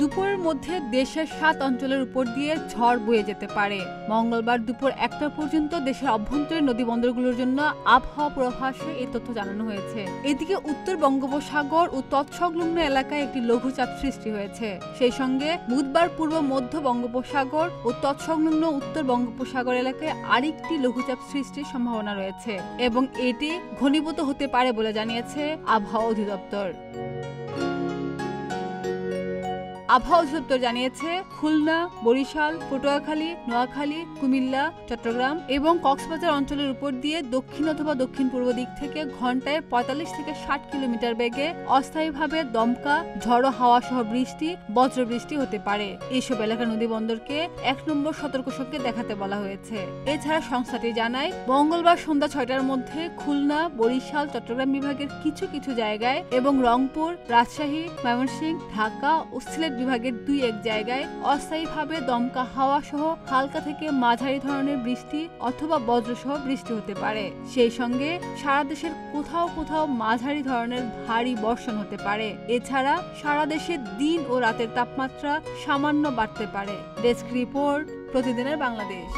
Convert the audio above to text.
দুপুরের মধ্যে দেশের 7 অঞ্চলের উপর দিয়ে ঝড় বয়ে যেতে পারে। মঙ্গলবার দুপুর 1টা পর্যন্ত দেশের অভ্যন্তরীণ নদীবন্দরগুলোর জন্য আবহাওয়া পূর্বাভাসে এই তথ্য জানানো হয়েছে। এদিকে উত্তর বঙ্গোপসাগর ও তৎসংলগ্ন এলাকায় একটি লঘুচাপ সৃষ্টি হয়েছে। সেই সঙ্গে বুধবার পূর্ব মধ্য বঙ্গোপসাগর ও তৎসংলগ্ন উত্তর বঙ্গোপসাগর এলাকায় আরেকটি লঘুচাপ সৃষ্টির সম্ভাবনা রয়েছে এবং এটি ঘনীভূত হতে পারে বলে জানিয়েছে আবহাওয়া অধিদপ্তর। আবহাওয়া অধিদপ্তর জানিয়েছে খুলনা, বরিশাল, পটুয়াখালী, নোয়াখালী, কুমিল্লা, চট্টগ্রাম এবং কক্সবাজার অঞ্চলের উপর দিয়ে দক্ষিণ অথবা দক্ষিণ পূর্ব দিক থেকে ঘন্টায় 45 থেকে 60 কিলোমিটার বেগে অস্থায়ীভাবে দমকা ঝড়ো হাওয়া সহ বৃষ্টি, বজ্রবৃষ্টি হতে পারে। এইসব এলাকার নদীবন্দরকে 1 নম্বর সতর্ক সংকেত দেখাতে বলা হয়েছে। এছাড়া সংস্থাটি জানায় মঙ্গলবার সন্ধ্যা 6টার মধ্যে খুলনা, বরিশাল, চট্টগ্রাম বিভাগের কিছু কিছু জায়গায় এবং রংপুর, রাজশাহী, ময়মনসিংহ, ঢাকা ও সিলেট বিভাগের 2-1 জায়গায় অস্থায়ীভাবে দমকা হাওয়া সহ হালকা থেকে মাঝারি ধরনের বৃষ্টি অথবা বজ্রসহ বৃষ্টি হতে পারে। সেই সঙ্গে সারা দেশের কোথাও কোথাও মাঝারি ধরনের ভারী বর্ষণ হতে পারে। এছাড়া সারা দেশে দিন ও রাতের তাপমাত্রা সামান্য বাড়তে পারে। ডেস্ক রিপোর্ট, প্রতিদিনের বাংলাদেশ।